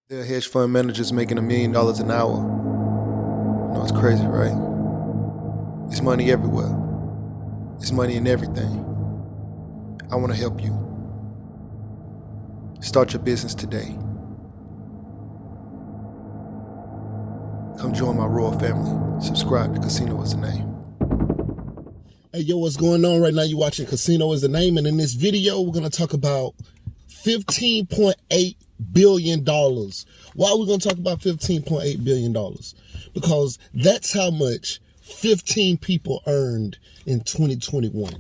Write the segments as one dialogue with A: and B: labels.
A: There are hedge fund managers making $1 million an hour. You know, it's crazy, right? It's money everywhere. It's money in everything. I want to help you. Start your business today. Come join my royal family. Subscribe to Casino is the Name.
B: Hey, yo, what's going on right now? You're watching Casino is the Name, and in this video, we're going to talk about $15.8 billion. Why are we going to talk about $15.8 billion? Because that's how much 15 people earned in 2021.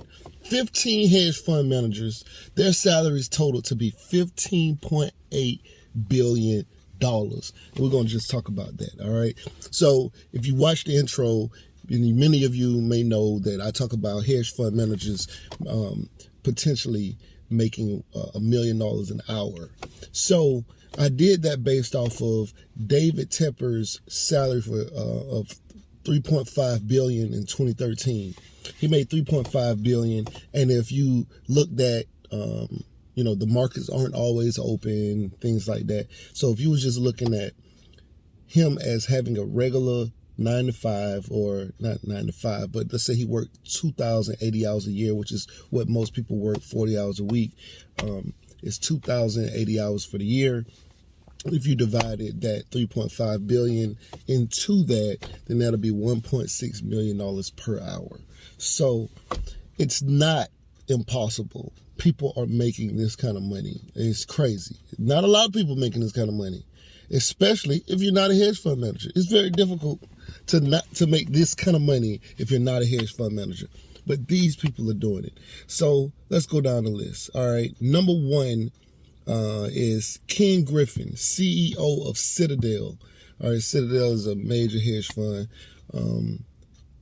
B: 15 hedge fund managers, their salaries totaled to be $15.8 billion. And we're going to just talk about that, all right? So if you watch the intro, many of you may know that I talk about hedge fund managers potentially making $1 million an hour. So I did that based off of David Tepper's salary of $3.5 billion in 2013. He made $3.5 billion, and if you looked at the markets aren't always open, things like that. So if you was just looking at him as having a regular 9 to 5, or not 9 to 5, but let's say he worked 2,080 hours a year, which is what most people work, 40 hours a week. It's 2,080 hours for the year. If you divided that 3.5 billion into that, then that'll be $1.6 million per hour. So it's not impossible. People are making this kind of money. It's crazy. Not a lot of people making this kind of money, especially if you're not a hedge fund manager. It's very difficult to make this kind of money if you're not a hedge fund manager. But these people are doing it. So let's go down the list. All right. Number one is Ken Griffin, CEO of Citadel. All right. Citadel is a major hedge fund.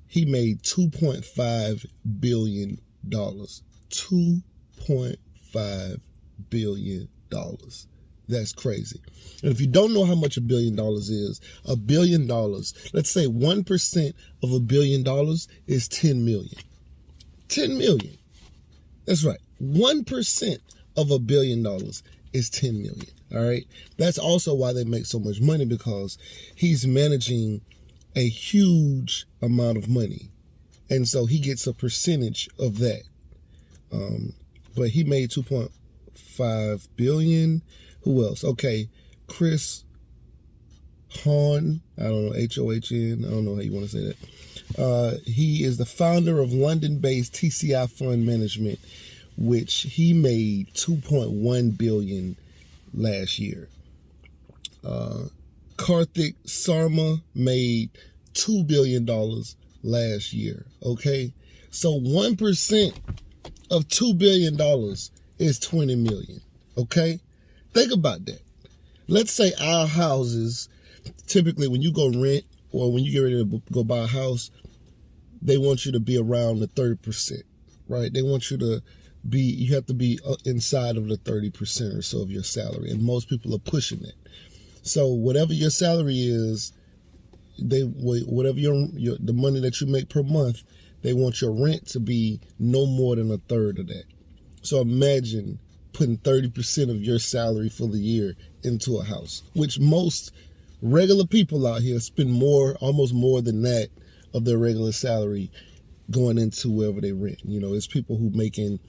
B: He made $2.5 billion. $2.5 billion. That's crazy. And if you don't know how much $1 billion is, $1 billion, let's say 1% of $1 billion is 10 million. 10 million. That's right. 1% of $1 billion is 10 million. All right. That's also why they make so much money, because he's managing a huge amount of money. And so he gets a percentage of that. But he made 2.5 billion. Who else? Okay, Chris Hahn. I don't know, Hohn. I don't know how you want to say that. He is the founder of London-based TCI Fund Management, which he made 2.1 billion last year. Karthik Sarma made $2 billion last year. Okay, so 1% of $2 billion is 20 million. Okay, think about that. Let's say our houses, typically when you go rent or when you get ready to go buy a house, they want you to be around the 30%, right? They want you to be, you have to be inside of the 30% or so of your salary, and most people are pushing it. So whatever your salary is, whatever the money that you make per month, they want your rent to be no more than a third of that. So imagine putting 30% of your salary for the year into a house, which most regular people out here spend almost more than that of their regular salary going into wherever they rent. You know, it's people who making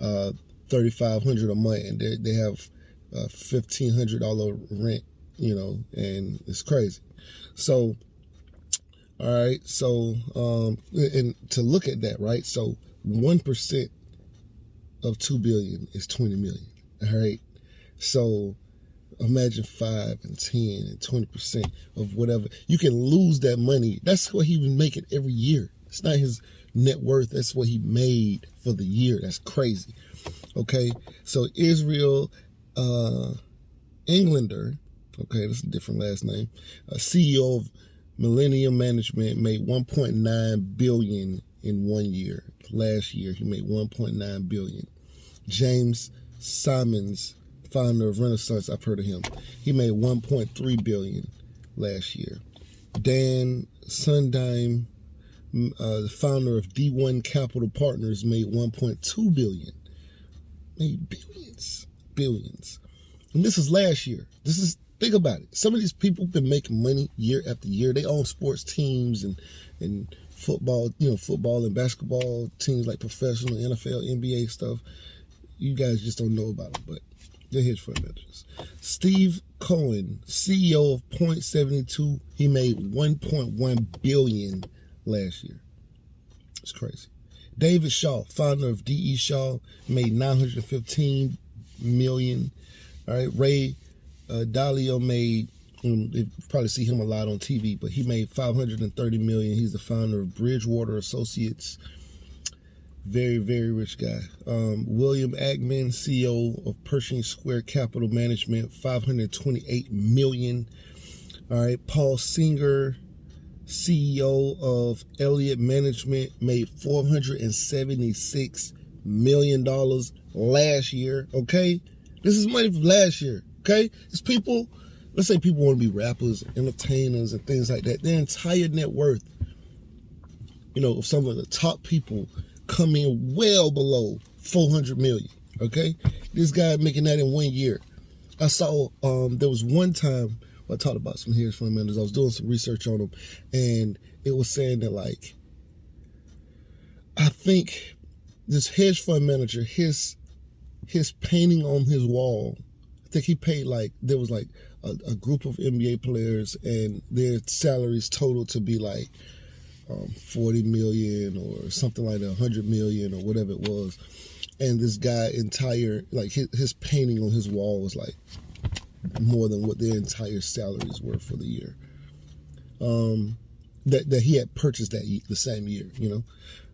B: $3,500 a month, and they have $1,500 rent, and it's crazy. So, all right. So, and to look at that, right? So 1% of 2 billion is 20 million. All right. So imagine 5 and 10 and 20% of whatever. You can lose that money. That's what he was making every year. It's not his net worth. That's what he made for the year. That's crazy. Okay. So Israel Englander, okay, that's a different last name, CEO of Millennium Management, made 1.9 billion in 1 year. Last year, he made 1.9 billion. James Simons, founder of Renaissance, I've heard of him. He made 1.3 billion last year. Dan Sundime, the founder of D1 Capital Partners, made 1.2 billion. Made billions. And this is last year. This is Think about it. Some of these people been making money year after year. They own sports teams and football, football and basketball teams like professional NFL, NBA stuff. You guys just don't know about them, but they're hedge fund managers. Steve Cohen, CEO of Point72, he made $1.1 billion last year. It's crazy. David Shaw, founder of D.E. Shaw, made $915 million. All right, Ray Dalio made, you probably see him a lot on TV, but he made $530 million. He's the founder of Bridgewater Associates. Very, very rich guy. William Ackman, CEO of Pershing Square Capital Management, $528 million. All right, Paul Singer, CEO of Elliott Management, made $476 million last year. Okay, this is money from last year. Okay, it's people. Let's say people want to be rappers, entertainers, and things like that. Their entire net worth, of some of the top people, come in well below 400 million. Okay, this guy making that in 1 year. I saw there was one time I talked about some hedge fund managers. I was doing some research on them, and it was saying that, like, I think this hedge fund manager, his painting on his wall, I think he paid, like, there was like a group of NBA players, and their salaries total to be like 40 million or something like that, 100 million or whatever it was. And this guy his painting on his wall was like more than what their entire salaries were for the year. That he had purchased the same year,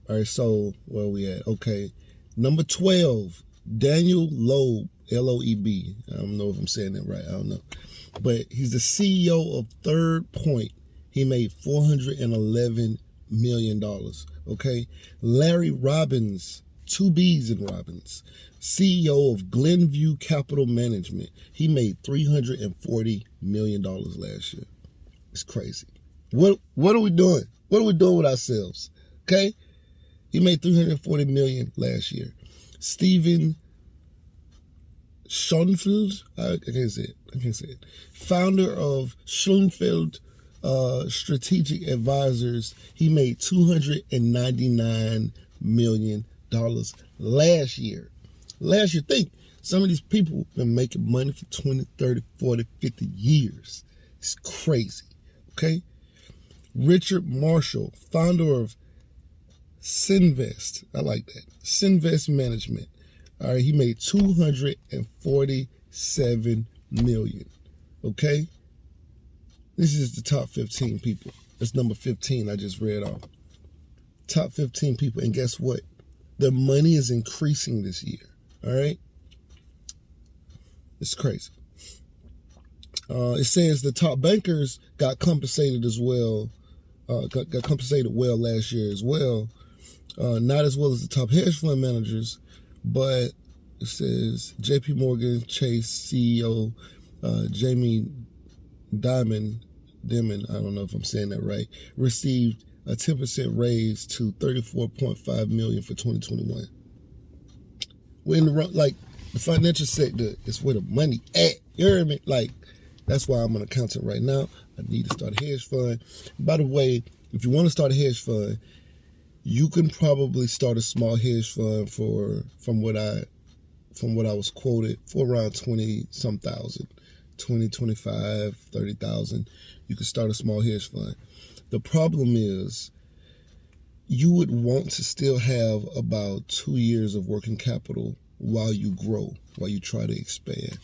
B: All right, so where are we at? Okay, number 12, Daniel Loeb, Loeb. I don't know if I'm saying that right. I don't know. But he's the CEO of Third Point. He made $411 million. Okay. Larry Robbins, 2 B's in Robbins, CEO of Glenview Capital Management. He made $340 million last year. It's crazy. What are we doing? What are we doing with ourselves? Okay. He made $340 million last year. Stephen Schoenfeld, I can't say it. Founder of Schoenfeld Strategic Advisors, he made $299 million last year. Think, some of these people have been making money for 20, 30, 40, 50 years. It's crazy, okay? Richard Marshall, founder of Sinvest, I like that, Sinvest Management. All right, he made $247 million, okay? This is the top 15 people. That's number 15 I just read off. Top 15 people, and guess what? Their money is increasing this year, all right? It's crazy. It says the top bankers got compensated as well, got compensated well last year as well. Not as well as the top hedge fund managers, but it says J.P. Morgan Chase CEO Jamie Dimon, I don't know if I'm saying that right, received a 10% raise to $34.5 million for 2021. We're in the financial sector is where the money at. You heard me? Like, that's why I'm an accountant right now. I need to start a hedge fund. By the way, if you want to start a hedge fund, you can probably start a small hedge fund from what I was quoted for around 20-some thousand, 20, 25, 30,000. You can start a small hedge fund. The problem is you would want to still have about 2 years of working capital while you grow, while you try to expand,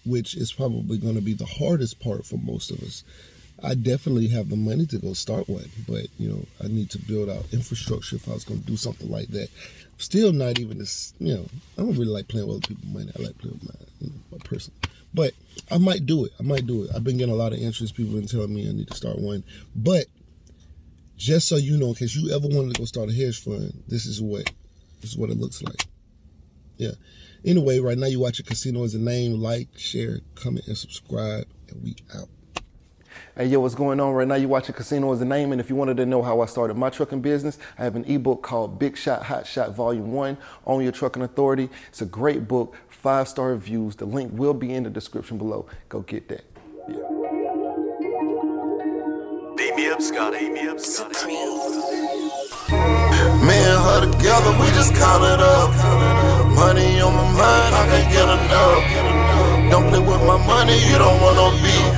B: which is probably going to be the hardest part for most of us. I definitely have the money to go start one, but I need to build out infrastructure if I was going to do something like that. Still not even this, I don't really like playing with other people's money. I like playing with my personal. But I might do it. I've been getting a lot of interest. People have been telling me I need to start one. But just so you know, in case you ever wanted to go start a hedge fund, this is what it looks like. Yeah. Anyway, right now you watch a Casino Is a Name. Like, share, comment, and subscribe, and we out.
A: Hey, yo, what's going on right now? You're watching Casino is the Name, and if you wanted to know how I started my trucking business, I have an ebook called Big Shot, Hot Shot Volume 1, Own Your Trucking Authority. It's a great book, 5-star reviews. The link will be in the description below. Go get that. Yeah.
C: Beat me up, Scotty. Me and
B: her together, we just count it up. Money on my mind, I can't get enough. Don't play with my money, you don't want no beef.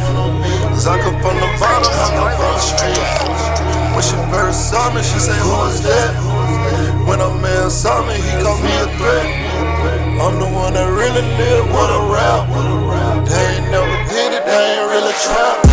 B: Cause I come from the bottom, I come from the street. When she first saw me, she said, who is that? When a man saw me, he called me a threat. I'm the one that really live with a rap. They ain't never did it, they ain't really trap.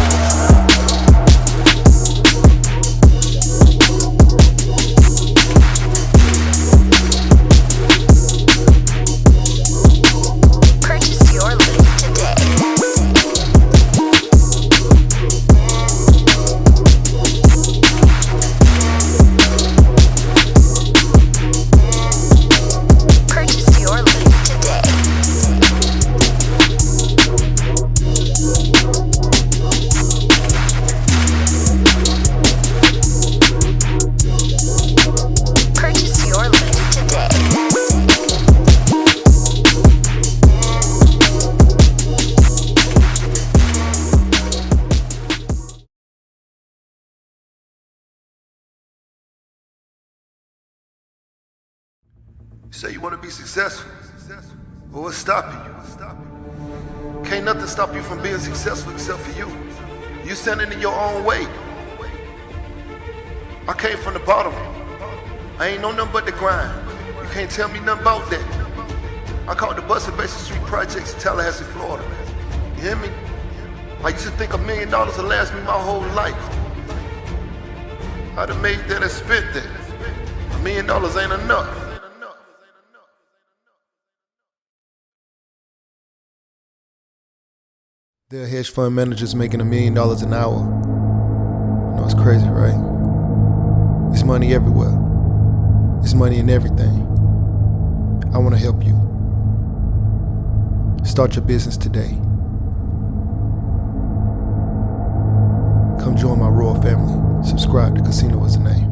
A: You say you want to be successful. Well, what's stopping you? Can't nothing stop you from being successful except for you. You standing in your own way. I came from the bottom. I ain't know nothing but the grind. You can't tell me nothing about that. I caught the bus at Basin Street Projects in Tallahassee, Florida. You hear me? I used to think $1 million would last me my whole life. I'd have made that and spent that. $1 million ain't enough. There are hedge fund managers making $1 million an hour. You know, it's crazy, right? It's money everywhere. It's money in everything. I want to help you. Start your business today. Come join my royal family. Subscribe to Casino is the Name.